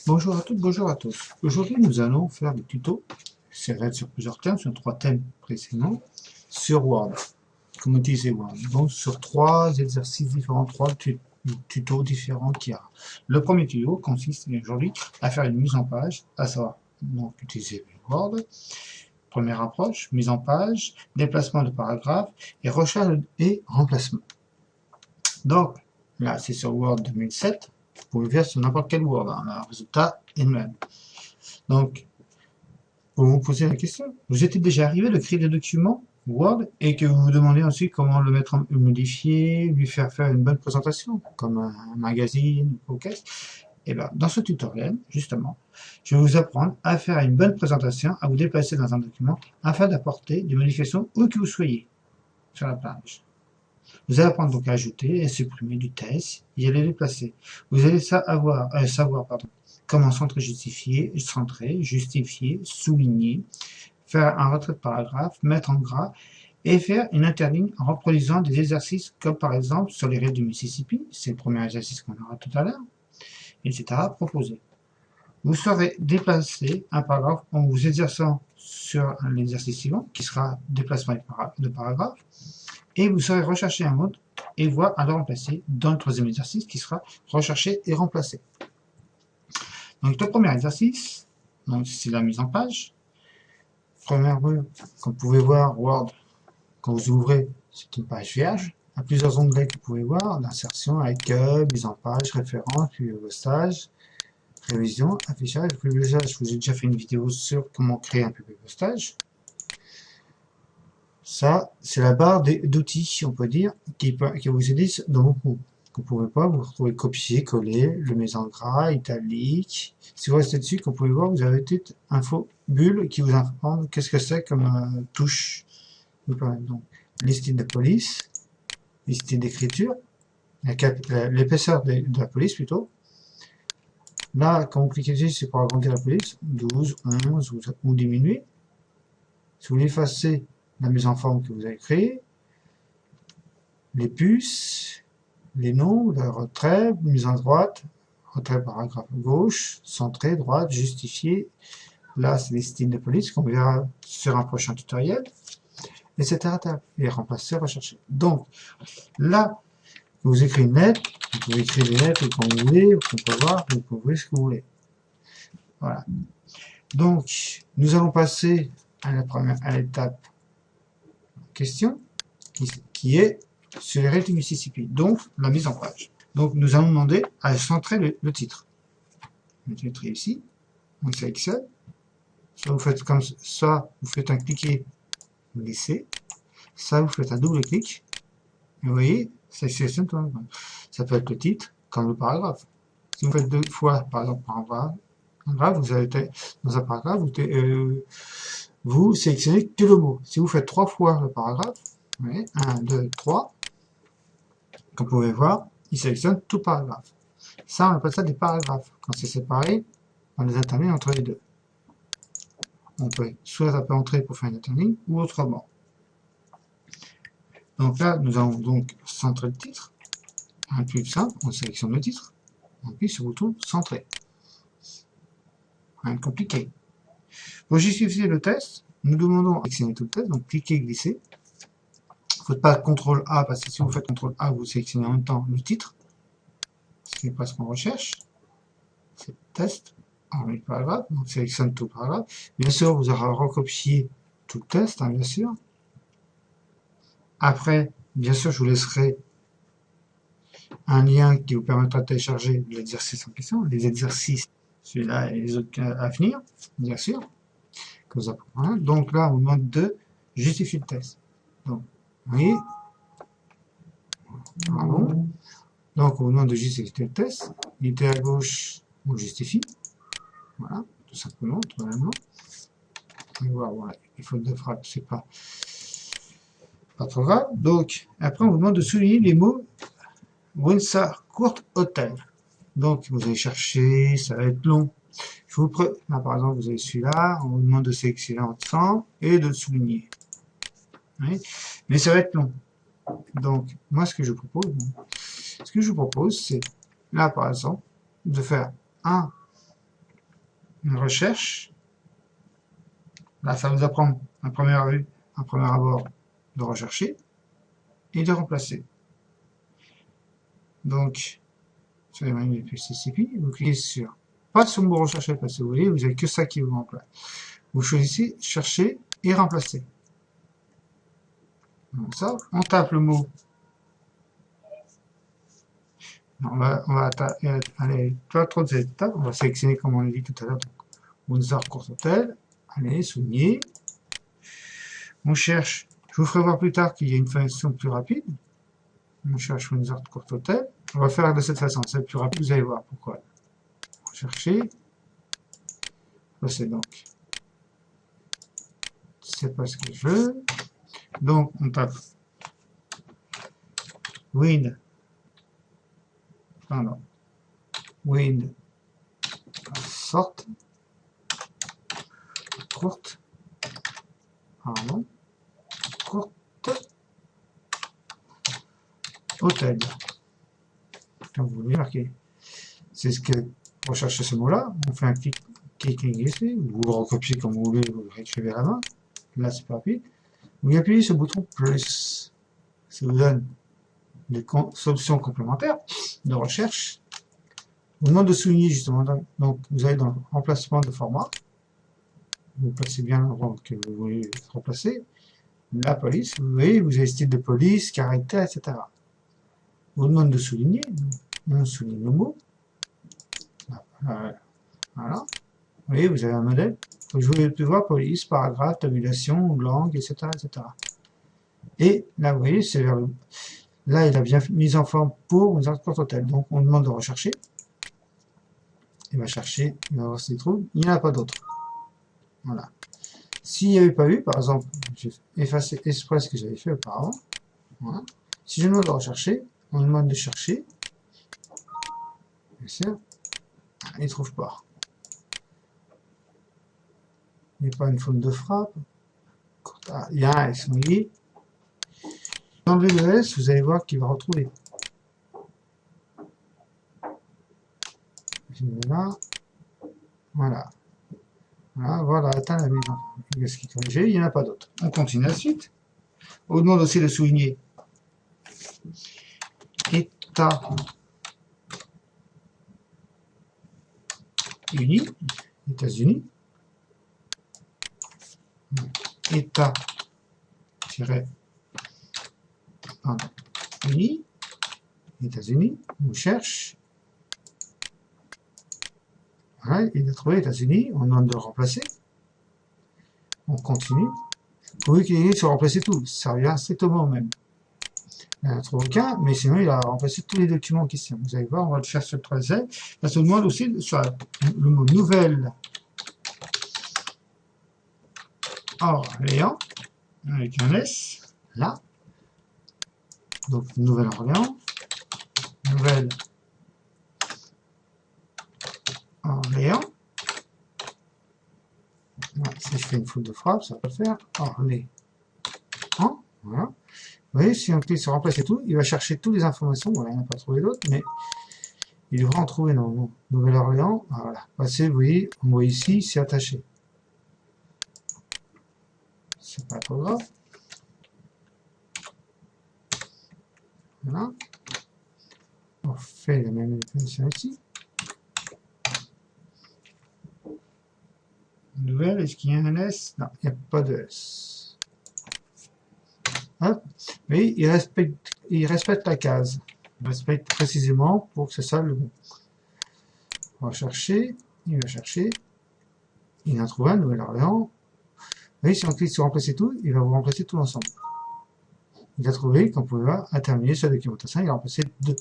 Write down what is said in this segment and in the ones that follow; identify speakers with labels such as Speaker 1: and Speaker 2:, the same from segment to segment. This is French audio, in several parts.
Speaker 1: Bonjour à toutes, bonjour à tous. Aujourd'hui, nous allons faire des tutos, c'est vrai sur plusieurs thèmes, sur 3 thèmes précédemment, sur Word. Comment utiliser Word. Donc, sur 3 exercices différents, 3 tutos différents qu'il y a. Le premier tuto consiste aujourd'hui à faire une mise en page, à savoir, donc, utiliser Word. Première approche, mise en page, déplacement de paragraphe et recherche et remplacement. Donc, là, c'est sur Word 2007. Vous pouvez le faire sur n'importe quel Word, hein, le résultat est le même. Donc, vous vous posez la question, vous êtes déjà arrivé de créer des documents Word et que vous vous demandez ensuite comment le mettre en modifier, lui faire une bonne présentation, comme un magazine ou qu'est-ce. Et bien, dans ce tutoriel, justement, je vais vous apprendre à faire une bonne présentation, à vous déplacer dans un document afin d'apporter des modifications où que vous soyez sur la page. Vous allez apprendre donc à ajouter et supprimer du texte et à les déplacer. Vous allez savoir comment centrer, justifier, souligner, faire un retrait de paragraphe, mettre en gras et faire une interligne en reproduisant des exercices comme par exemple sur les rives du Mississippi, c'est le premier exercice qu'on aura tout à l'heure, etc. proposé. Vous saurez déplacer un paragraphe en vous exerçant sur l'exercice suivant qui sera déplacement de paragraphe. Et vous saurez rechercher un mot et voir à le remplacer dans le troisième exercice qui sera rechercher et remplacer. Donc le premier exercice, c'est la mise en page. Première vue, comme vous pouvez voir, Word, quand vous ouvrez, c'est une page vierge. Il y a plusieurs onglets que vous pouvez voir, l'insertion, accueil, mise en page, référence, puis postage, révision, affichage. Je vous ai déjà fait une vidéo sur comment créer un postage. Ça, c'est la barre d'outils, on peut dire, qui vous aide dans beaucoup. Vous pouvez pas, vous retrouvez copier, coller, le mettre en gras, italique. Si vous restez dessus, comme vous pouvez voir, vous avez toute info bulle qui vous informe qu'est-ce que c'est comme touche. Donc, les styles de police, les styles d'écriture, l'épaisseur de la police plutôt. Là, quand vous cliquez dessus, c'est pour agrandir la police, 12, 11 ou diminuer. Si vous l'effacez, la mise en forme que vous avez créée, les puces, les noms, le retrait, mise en droite, retrait paragraphe gauche, centré, droite, justifié. Là, c'est les styles de police qu'on verra sur un prochain tutoriel, etc. Et remplacer, rechercher. Donc, là, vous écrivez une lettre, vous pouvez écrire des lettres quand vous voulez, vous pouvez voir, vous pouvez ce que vous voulez. Voilà. Donc, nous allons passer à l'étape question, qui est sur les rives du Mississippi, donc la mise en page. Donc nous allons demander à centrer le titre. Le titre est ici, on sélectionne, soit vous faites comme ça, vous faites un cliquer, glisser, ça vous faites un double clic, et vous voyez, ça sélectionne tout le monde. Ça peut être le titre, comme le paragraphe. Si vous faites 2 fois, par exemple, paragraphe, vous avez dans un paragraphe, vous sélectionnez que le mot. Si vous faites 3 fois le paragraphe, vous voyez, 1, 2, 3, comme vous pouvez voir, il sélectionne tout paragraphe. Ça, on appelle ça des paragraphes. Quand c'est séparé, on les interligne entre les deux. On peut soit taper entrée pour faire une interligne, ou autrement. Donc là, nous allons donc centrer le titre. Un plus simple, on sélectionne le titre. On appuie sur le bouton centrer. Rien de compliqué. Pour justifier le test, nous demandons à sélectionner tout le test, donc cliquez, glisser. Ne faites pas CTRL A, parce que si vous faites CTRL A, vous sélectionnez en même temps le titre. Ce n'est pas ce qu'on recherche. C'est test, en le paragraphe, donc sélectionne tout le paragraphe. Bien sûr, vous aurez recopié tout le test, hein, bien sûr. Après, bien sûr, je vous laisserai un lien qui vous permettra de télécharger l'exercice en question, les exercices, celui-là et les autres à venir, bien sûr. Que vous apprendrez. Donc là, on vous demande de justifier le test. Donc, vous voyez, pardon. Donc, on vous demande de justifier le test. Il était à gauche, on justifie. Voilà, tout simplement, tout simplement. Voilà, les fautes de frappe, c'est pas trop grave. Donc, après, on vous demande de souligner les mots Windsor Court Hotel. Donc, vous allez chercher, ça va être long. Là, par exemple, vous avez celui-là, on vous demande de sélectionner ensemble et de le souligner. Oui. Mais ça va être long. Donc, moi, ce que je vous propose, c'est, là, par exemple, de faire une recherche. Là, ça vous apprend un premier abord de rechercher et de remplacer. Donc, sur les menus PCCP, vous cliquez sur, pas sur le mot rechercher, parce que vous voyez, vous n'avez que ça qui vous remplace. Vous choisissez chercher et remplacer. Donc ça, on tape le mot. On va aller pas trop de cette étape, on va sélectionner comme on l'a dit tout à l'heure. Windsor Court Hotel, allez, souligner. On cherche, je vous ferai voir plus tard qu'il y a une façon plus rapide. On cherche Windsor Court Hotel. On va faire de cette façon, c'est plus rapide, vous allez voir pourquoi. Chercher. C'est donc. C'est pas ce que je veux. Donc, on tape Wind. Pardon. Wind. Sorte. Courte. Pardon. Courte. Hôtel. Comme vous voulez marquer. C'est ce que recherchez ce mot-là. On fait un clic ici. Vous le recopiez comme vous voulez, vous le réécrivez à la main. Là, c'est pas rapide. Vous appuyez sur le bouton plus. Ça vous donne des solutions complémentaires de recherche. On vous demande de souligner justement. Donc, vous allez dans le remplacement de format. Vous placez bien l'endroit que vous voulez remplacer. La police, vous voyez, vous avez style de police, caractère, etc. On vous demande de souligner. On souligne le mot. Voilà. Vous voyez, vous avez un modèle. Je voulais plus voir police, paragraphe, tabulation, langue, etc., etc. Et là, vous voyez, c'est vers le... Là, il a bien mis en forme pour une Court Hotel. Donc, on demande de rechercher. Il va chercher, il va voir s'il trouve. Il n'y en a pas d'autres. Voilà. S'il n'y avait pas eu, par exemple, j'ai effacé exprès ce que j'avais fait auparavant. Voilà. Si je demande de rechercher, on demande de chercher. Bien sûr. Il ne trouve pas. Il n'y a pas une faute de frappe. Il y a un S, vous voyez. Dans le S, vous allez voir qu'il va retrouver. Là. Voilà. Voilà, atteint la maison. Ce qui est corrigé, il n'y en a pas d'autre. On continue la suite. On demande aussi de souligner États Unis, États-Unis, États-Unis, États-Unis, on cherche. Voilà, il a trouvé États-Unis, on demande de le remplacer. On continue. Vous voyez qu'il se remplacer tout, ça revient strictement au même. Il n'en a trouvé aucun, mais sinon il a remplacé tous les documents en question. Vous allez voir, on va le faire sur le troisième. Là, ça demande aussi sur le mot nouvelle Orléans, avec un S, là. Donc, Nouvelle-Orléans, Nouvelle Orléans. Voilà, si je fais une faute de frappe, ça va le faire. Orléans. Voilà. Vous voyez, si on clique sur remplacer tout, il va chercher toutes les informations. Voilà, il n'a pas trouvé d'autres, mais il devrait en trouver normalement. Nouvelle-Orléans, voilà. Passez, vous voyez, on voit ici, c'est attaché. C'est pas trop grave. Voilà. On fait la même manipulation ici. Nouvelle, est-ce qu'il y a un S? Non, il n'y a pas de S. Hop. Mais il respecte la case. Il respecte précisément pour que ce soit le bon. On va chercher, il va chercher. Il en trouve un, Nouvelle-Orléans. Vous voyez, si on clique sur remplacer tout, il va vous remplacer tout l'ensemble. Il a trouvé qu'on pouvait terminer sa documentation, il a remplacé 2.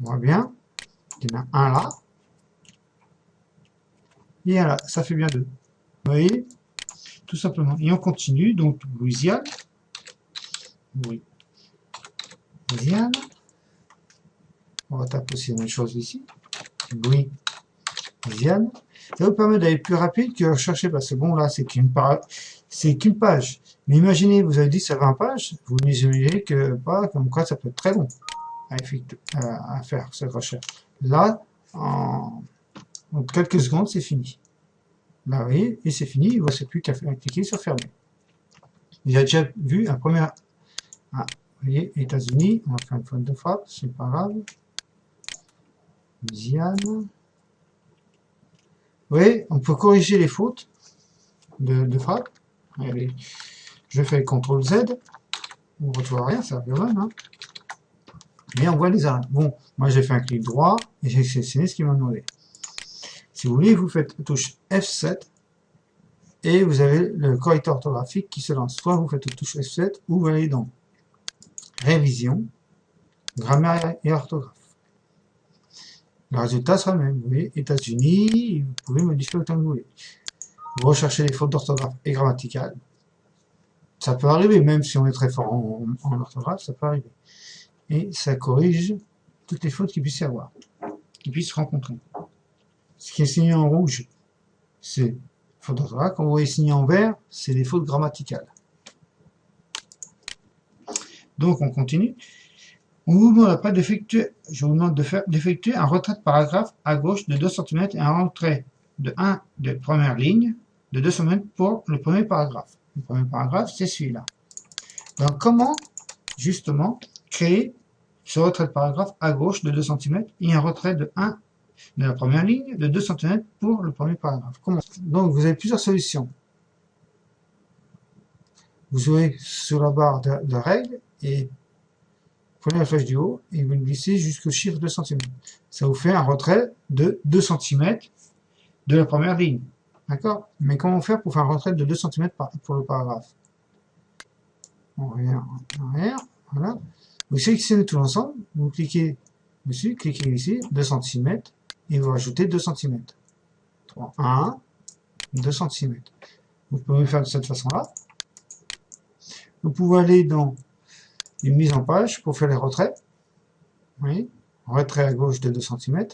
Speaker 1: On voit bien qu'il y en a un là. Et un là, ça fait bien 2. Vous voyez, tout simplement. Et on continue, donc Louisiane. Oui. Louisiane. On va taper aussi la même chose ici. Oui. Viviane. Ça vous permet d'aller plus rapide que rechercher, parce que bon, là, c'est qu'une page. Mais imaginez, vous avez dit ça 20 pages, vous imaginez que, pas, comme quoi ça peut être très long à faire cette recherche. Là, en quelques secondes, c'est fini. Là, vous voyez, et c'est fini, il ne vous reste plus qu'à cliquer sur fermer. Il a déjà vu un premier... Ah, vous voyez, États-Unis, on va faire une faute de frappe, c'est pas grave. Diane. Vous voyez, on peut corriger les fautes de frappe. Allez, je fais CTRL Z. On ne retrouve rien, ça va bien, hein. Mais on voit les arrêts. Bon, moi j'ai fait un clic droit et j'ai sélectionné ce qu'il m'a demandé. Si vous voulez, vous faites la touche F7 et vous avez le correcteur orthographique qui se lance. Soit vous faites la touche F7 ou vous allez dans Révision, Grammaire et orthographe. Le résultat sera le même. Vous voyez, États-Unis, vous pouvez modifier autant que vous voulez. Vous recherchez les fautes d'orthographe et grammaticales. Ça peut arriver, même si on est très fort en orthographe, ça peut arriver. Et ça corrige toutes les fautes qu'il puisse y avoir, qui puissent se rencontrer. Ce qui est signé en rouge, c'est faute d'orthographe. Quand vous voyez signé en vert, c'est des fautes grammaticales. Donc on continue. On vous demande pas d'effectuer, je vous demande d'effectuer un retrait de paragraphe à gauche de 2 cm et un retrait de 1 de première ligne de 2 cm pour le premier paragraphe. Le premier paragraphe, c'est celui-là. Donc comment, justement, créer ce retrait de paragraphe à gauche de 2 cm et un retrait de 1 de la première ligne de 2 cm pour le premier paragraphe. Comment? Donc vous avez plusieurs solutions. Vous jouez sur la barre de règles et prenez la flèche du haut et vous le glissez jusqu'au chiffre 2 cm. Ça vous fait un retrait de 2 cm de la première ligne. D'accord? Mais comment faire pour faire un retrait de 2 cm pour le paragraphe? On revient en arrière. Voilà. Vous sélectionnez tout l'ensemble, vous cliquez dessus, cliquez ici, 2 cm, et vous rajoutez 2 cm. 3, 1, 2 cm. Vous pouvez faire de cette façon-là. Vous pouvez aller dans une mise en page pour faire les retraits. Oui, retrait à gauche de 2 cm.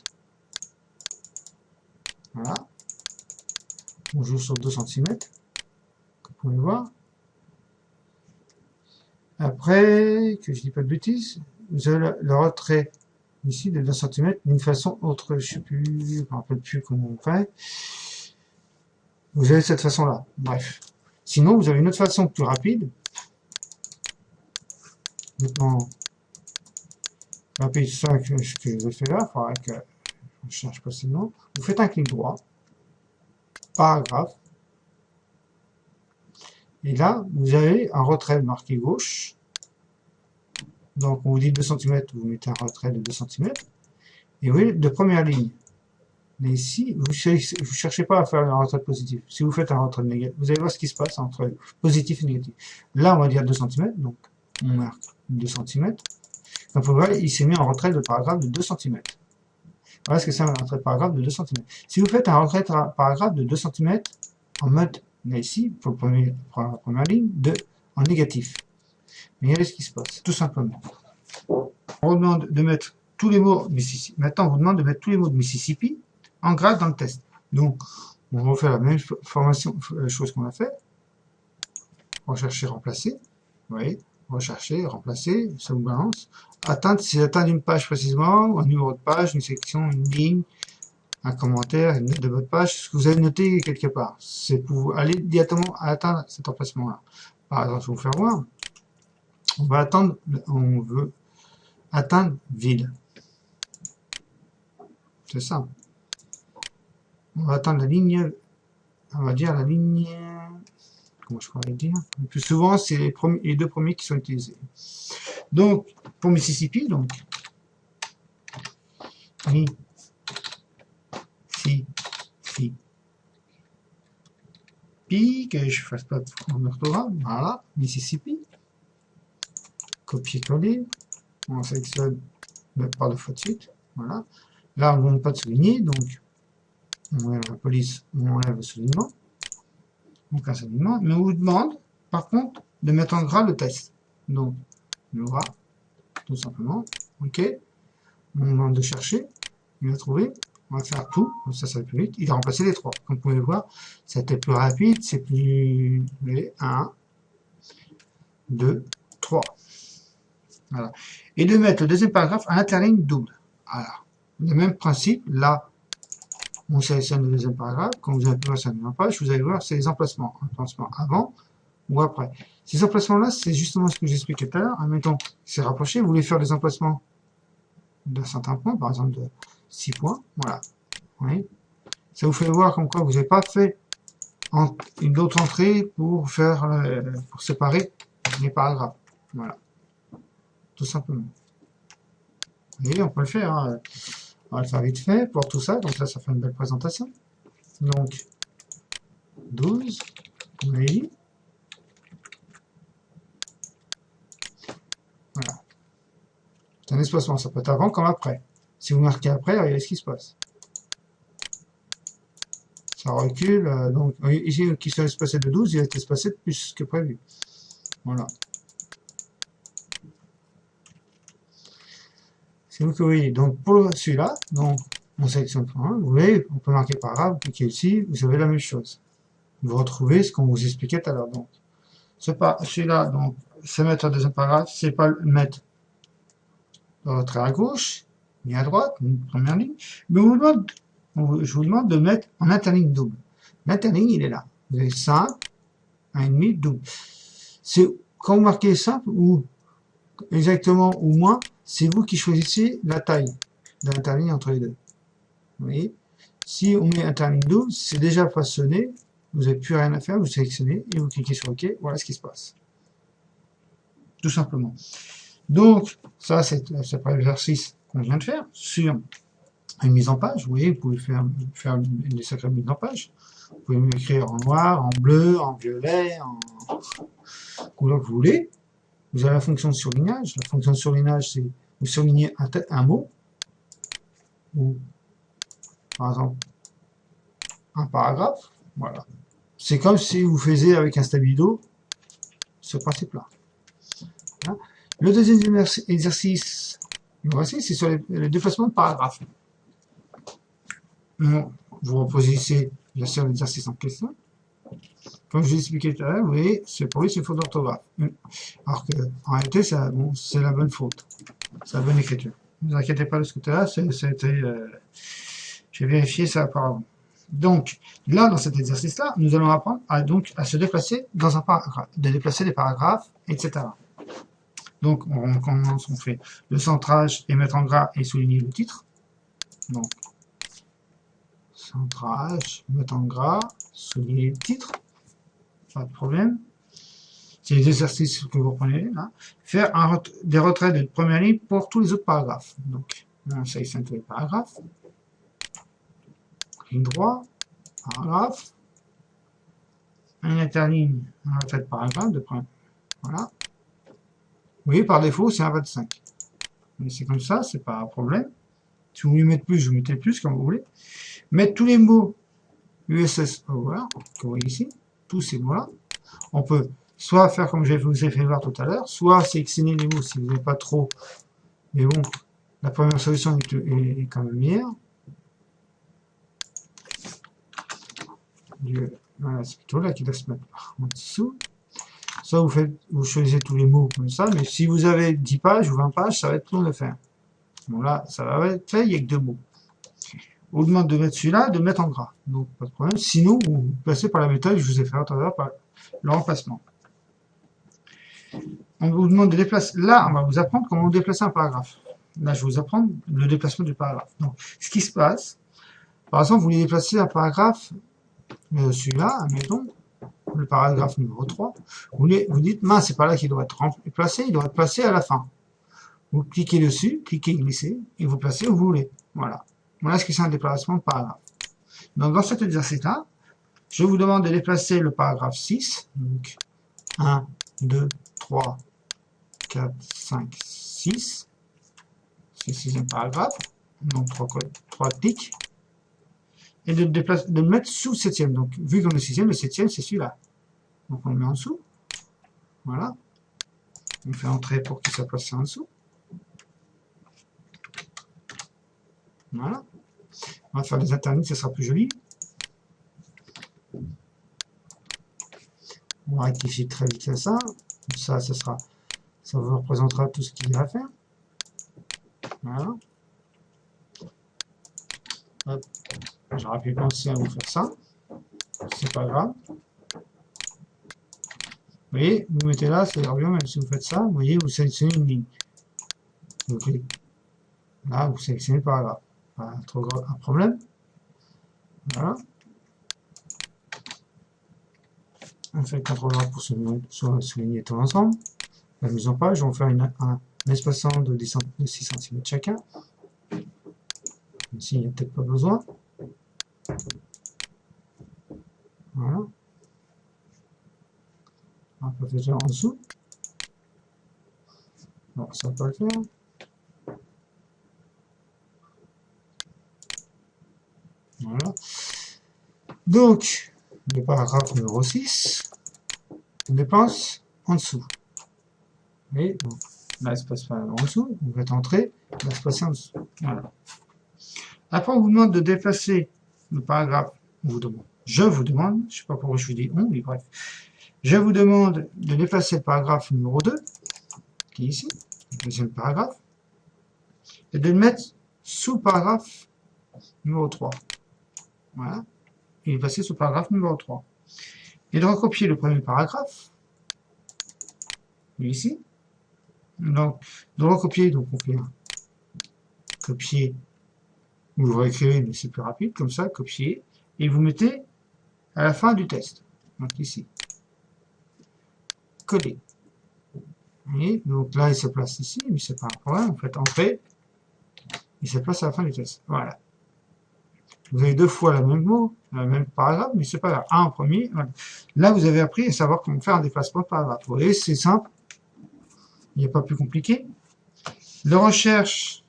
Speaker 1: Voilà. On joue sur 2 cm, comme vous pouvez voir. Après, que je dis pas de bêtises, vous avez le retrait ici de 2 cm d'une façon autre, je sais plus, je me rappelle plus comment on fait. Vous avez cette façon-là. Bref. Sinon, vous avez une autre façon plus rapide. Maintenant, rapide, ça que je fais là, il faudra que je cherche facilement. Vous faites un clic droit, paragraphe, et là, vous avez un retrait marqué gauche. Donc, on vous dit 2 cm, vous mettez un retrait de 2 cm. Et vous voyez, de première ligne. Mais ici, vous ne cherchez pas à faire un retrait positif. Si vous faites un retrait négatif, vous allez voir ce qui se passe entre positif et négatif. Là, on va dire 2 cm, donc on marque 2 cm. Comme vous voyez, il s'est mis en retrait de paragraphe de 2 cm. Voilà ce que c'est un retrait de paragraphe de 2 cm. Si vous faites un retrait de paragraphe de 2 cm en mode, là ici, pour la première ligne, en négatif. Mais regardez ce qui se passe, tout simplement. On vous demande de mettre tous les mots Mississippi. Maintenant, on vous demande de mettre tous les mots de Mississippi en gras dans le test. Donc, on va refaire la même chose qu'on a fait. Rechercher, remplacer. Vous voyez, rechercher, remplacer, ça vous balance. Atteindre, c'est atteindre une page précisément, un numéro de page, une section, une ligne, un commentaire, une note de votre page, ce que vous avez noté quelque part. C'est pour aller directement à atteindre cet emplacement-là. Par exemple, je vais vous faire voir. On veut atteindre vide. C'est ça. On va atteindre la ligne, on va dire la ligne, comment je pourrais le dire? Le plus souvent, c'est les deux premiers qui sont utilisés. Donc, pour Mississippi, donc, Mississippi, que je fasse pas en orthographe, voilà, Mississippi, copier-coller, on sélectionne par deux fois de suite, voilà. Là, on ne demande pas de souligner, donc, on enlève la police, on enlève le soulignement, donc un soulignement, mais on vous demande, par contre, de mettre en gras le test. Donc, le gras, tout simplement, ok, on demande de chercher, il va trouver, On va faire tout, comme ça va plus vite. Il a remplacé les 3. Comme vous pouvez le voir, c'était plus rapide, c'est plus... 1, 2, 3. Voilà. Et de mettre le deuxième paragraphe à l'interligne double. Voilà. Le même principe, là, on sélectionne le deuxième paragraphe. Quand vous avez plus sur la page, vous allez voir, c'est les emplacements. Emplacement avant ou après. Ces emplacements-là, c'est justement ce que j'expliquais tout à l'heure. Admettons, c'est rapproché, vous voulez faire des emplacements d'un certain point, par exemple de 6 points. Voilà. Oui. Ça vous fait voir comme quoi vous n'avez pas fait une autre entrée pour faire, pour séparer les paragraphes. Voilà. Tout simplement. Vous voyez, on peut le faire. Hein. On va le faire vite fait pour tout ça. Donc là, ça fait une belle présentation. Donc, 12, on l'a dit. Voilà. C'est un espacement, ça peut être avant comme après. Si vous marquez après, regardez ce qui se passe. Ça recule, donc ici, qui sont espacés de 12, il a été espacé de plus que prévu. Voilà. C'est vous que vous voyez. Donc pour celui-là, donc on sélectionne un, vous voyez, on peut marquer paragraphe, vous cliquez ici, vous avez la même chose. Vous retrouvez ce qu'on vous expliquait tout à l'heure. Donc celui-là, donc se mettre à deuxième paragraphe, c'est pas le mettre très à gauche, ni à droite, ni première ligne, mais je vous demande de mettre en interligne double. L'interligne, il est là. Vous avez simple, 1,5, double. C'est quand vous marquez simple ou exactement ou moins, c'est vous qui choisissez la taille de l'interligne entre les deux. Vous voyez, si on met interligne double, c'est déjà façonné, vous n'avez plus rien à faire, vous sélectionnez et vous cliquez sur OK, voilà ce qui se passe. Tout simplement. Donc, ça, c'est l'exercice qu'on vient de faire sur une mise en page. Vous voyez, vous pouvez faire une sacrée mise en page. Vous pouvez écrire en noir, en bleu, en violet, en couleur que vous voulez. Vous avez la fonction de surlignage. La fonction de surlignage, c'est vous surlignez un mot, ou par exemple un paragraphe. Voilà. C'est comme si vous faisiez avec un stabilo ce principe-là. Hein. Le deuxième exercice, c'est sur le déplacement de paragraphe. Bon, vous repositionnez bien sûr l'exercice en question. Comme je l'ai expliqué tout à l'heure, vous voyez, pour lui, c'est une faute d'orthographe. Alors que, en réalité, c'est la bonne faute. C'est la bonne écriture. Ne vous inquiétez pas de ce côté-là, j'ai vérifié ça auparavant. Donc, là, dans cet exercice-là, nous allons apprendre à se déplacer dans un paragraphe, de déplacer des paragraphes, etc. Donc, on commence, on fait le centrage et mettre en gras et souligner le titre. Donc, centrage, mettre en gras, souligner le titre. Pas de problème. C'est les exercices que vous reprenez là. Faire des retraits de première ligne pour tous les autres paragraphes. Donc, on sélectionne tous les paragraphes. Ligne droit, paragraphe. Un interligne, un retrait de paragraphe. Voilà. Vous voyez, par défaut, c'est un 25. Mais c'est comme ça, c'est pas un problème. Si vous voulez mettre plus, vous mettez plus, comme vous voulez. Mettre tous les mots USS Over, que vous voyez ici, tous ces mots-là. On peut soit faire comme je vous ai fait voir tout à l'heure, soit sélectionner les mots si vous n'avez pas trop. Mais bon, la première solution est quand même meilleure. Voilà, c'est plutôt là qu'il doit se mettre en dessous. Soit vous choisissez tous les mots comme ça, mais si vous avez 10 pages ou 20 pages, ça va être long de faire. Bon là, ça va être fait, il n'y a que 2 mots. On vous demande de mettre celui-là, de mettre en gras. Donc, pas de problème. Sinon, vous passez par la méthode que je vous ai fait tout à l'heure, par le remplacement. On vous demande de déplacer. Là, on va vous apprendre comment déplacer un paragraphe. Là, je vais vous apprendre le déplacement du paragraphe. Donc, ce qui se passe, par exemple, vous voulez déplacer un paragraphe, celui-là, admettons, le paragraphe numéro 3, vous dites, mince, c'est pas là qu'il doit être placé, il doit être placé à la fin. Vous cliquez dessus, cliquez glisser, et vous placez où vous voulez. Voilà. Voilà ce que c'est un déplacement de paragraphe. Donc, dans cet exercice-là, je vous demande de déplacer le paragraphe 6. Donc, 1, 2, 3, 4, 5, 6. C'est le sixième paragraphe. Donc, 3 clics. Et de le mettre sous le septième. Donc, vu qu'on est sixième, le septième, c'est celui-là. Donc, on le met en dessous. Voilà. On fait entrer pour qu'il soit placé en dessous. Voilà. On va faire des interlignes, ça sera plus joli. On va rectifier très vite ça. Ça vous représentera tout ce qu'il y a à faire. Voilà. J'aurais pu penser à vous faire ça. C'est pas grave. Vous voyez, vous mettez là, c'est bien, même si vous faites ça, vous voyez, vous sélectionnez une ligne. Donc, là, vous sélectionnez le paragraphe. Pas trop gros, un problème. Voilà. On fait le CTRL pour souligner tout l'ensemble. La mise en page, on va faire un espacement de 6 cm chacun. Ici, il n'y a peut-être pas besoin. Voilà. On peut faire en dessous. Bon, ça va pas le faire. Voilà. Donc, le paragraphe numéro 6, on dépense en dessous. Et donc, là, il se passe pas en dessous, vous faites entrer, il va se passer en dessous. Voilà. Après, on vous demande de déplacer le paragraphe, je vous demande, je ne sais pas pourquoi je vous dis on, mais bref, je vous demande de déplacer le paragraphe numéro 2, qui est ici, le deuxième paragraphe, et de le mettre sous le paragraphe numéro 3. Voilà. Et passer sous le paragraphe numéro 3. Et de recopier le premier paragraphe, ici. Donc, de recopier, donc on fait un copier, vous le réécrivez, mais c'est plus rapide, comme ça, copier, et vous mettez à la fin du test. Donc ici. Coller. Et donc là, il se place ici, mais c'est pas un problème, vous faites entrer, il se place à la fin du test. Voilà. Vous avez deux fois le même mot, le même paragraphe, mais c'est pas grave. Un en premier. Voilà. Là, vous avez appris à savoir comment faire un déplacement de paragraphe. Vous voyez, c'est simple. Il n'y a pas plus compliqué. De recherche,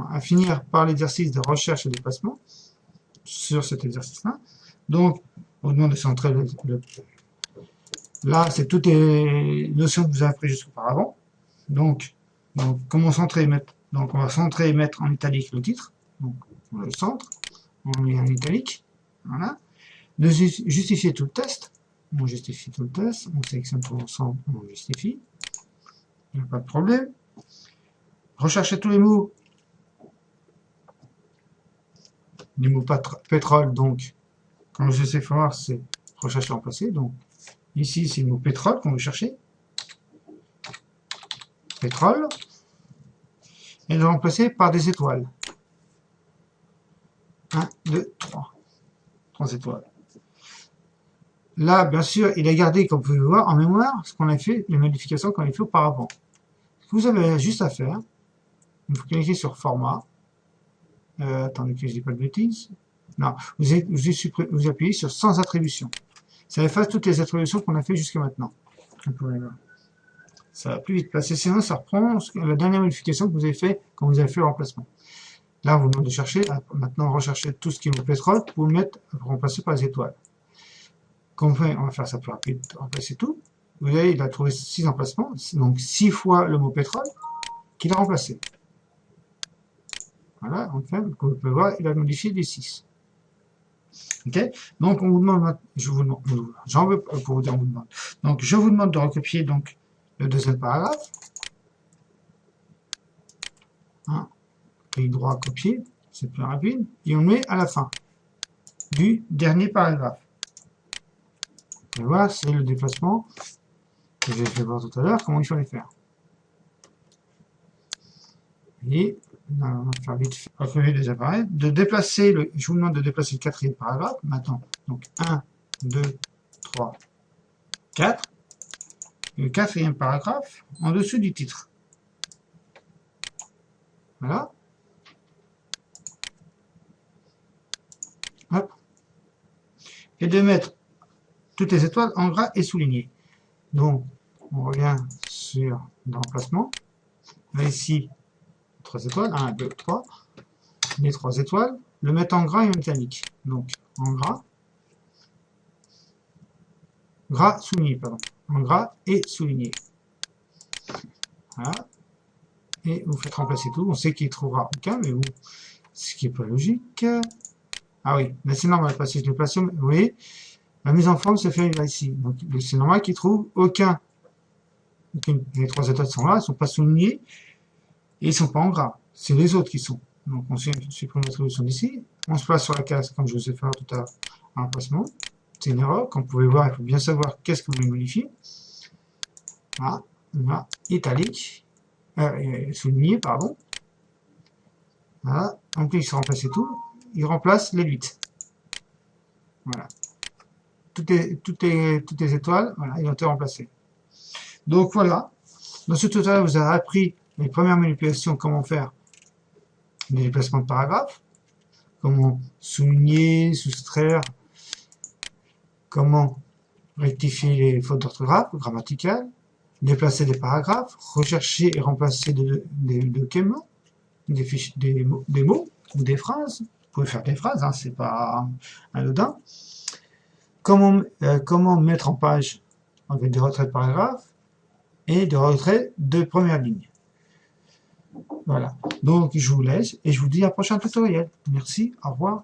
Speaker 1: à finir par l'exercice de recherche et déplacement sur cet exercice-là. Donc, on demande de centrer là, c'est toutes les notions que vous avez apprises jusqu'auparavant. Donc, comment centrer et mettre. Donc, on va centrer et mettre en italique le titre. Donc, on le centre. On met en italique. Voilà. De justifier tout le test. On justifie tout le test. On sélectionne tout l'ensemble. On justifie. Il n'y a pas de problème. Rechercher tous les mots. Les mots pétrole, donc, comme je sais faire, c'est rechercher remplacer. Donc, ici, c'est le mot pétrole qu'on veut chercher. Pétrole. Et le remplacer par des étoiles. 1, 2, 3. 3 étoiles. Là, bien sûr, il a gardé, comme vous pouvez voir, en mémoire, ce qu'on a fait, les modifications qu'on a fait auparavant. Ce que vous avez juste à faire, vous cliquez sur format. Attendez que je ne dis pas de bêtises. Non, vous appuyez sur sans attribution. Ça efface toutes les attributions qu'on a fait jusqu'à maintenant. Ça va plus vite passer, sinon ça reprend la dernière modification que vous avez fait quand vous avez fait le remplacement. Là, on vous demande de chercher, maintenant rechercher tout ce qui est au pétrole pour le mettre, remplacer par les étoiles. Comme on va faire ça plus rapide, remplacer tout. Vous voyez, il a trouvé 6 emplacements, donc 6 fois le mot pétrole qu'il a remplacé. Voilà, enfin, comme vous pouvez voir, il a modifié des 6. Ok, donc on vous demande, j'en veux pour vous dire, on vous demande. Donc je vous demande de recopier donc le deuxième paragraphe. Clic droit, copier, c'est plus rapide, et on le met à la fin du dernier paragraphe. Et voilà, c'est le déplacement que j'ai fait voir tout à l'heure, comment il fallait faire. Et on va faire vite fait, recopier les appareils, de déplacer je vous demande de déplacer le quatrième paragraphe, maintenant, donc 1, 2, 3, 4, et le quatrième paragraphe en dessous du titre. Voilà. Hop. Et de mettre toutes les étoiles en gras et soulignées. Donc, on revient sur l'emplacement. Là, ici, 3 étoiles, 1, 2, 3. Les 3 étoiles, le mettre en gras et en italique. Donc, en gras, souligné, pardon. En gras et souligné. Voilà. Et vous faites remplacer tout. On sait qu'il ne trouvera aucun, mais vous, ce qui est pas logique. Ah oui, mais c'est normal, parce que je l'ai placé, vous voyez, la mise en forme se fait ici. Donc, c'est normal qu'il trouve les 3 étoiles sont là, elles sont pas soulignées, et ils sont pas en gras. C'est les autres qui sont. Donc, on supprime l'attribution d'ici. On se place sur la case, comme je vous ai fait tout à l'heure, en emplacement. C'est une erreur. Comme vous pouvez voir, il faut bien savoir qu'est-ce que vous voulez modifier. Voilà. Voilà. Italique. Souligné, pardon. Voilà. Donc, il se remplace tout. Il remplace les 8. Voilà. Toutes les étoiles, voilà, ils ont été remplacées. Donc, voilà. Dans ce tutoriel, vous avez appris les premières manipulations, comment faire les déplacements de paragraphes, comment souligner, soustraire, comment rectifier les fautes d'orthographe, grammaticales, déplacer des paragraphes, rechercher et remplacer des documents, des mots ou des phrases. Vous pouvez faire des phrases, hein, c'est pas anodin. Comment mettre en page avec des retraits de paragraphes et des retraits de première ligne. Voilà. Donc, je vous laisse et je vous dis à un prochain tutoriel. Merci, au revoir.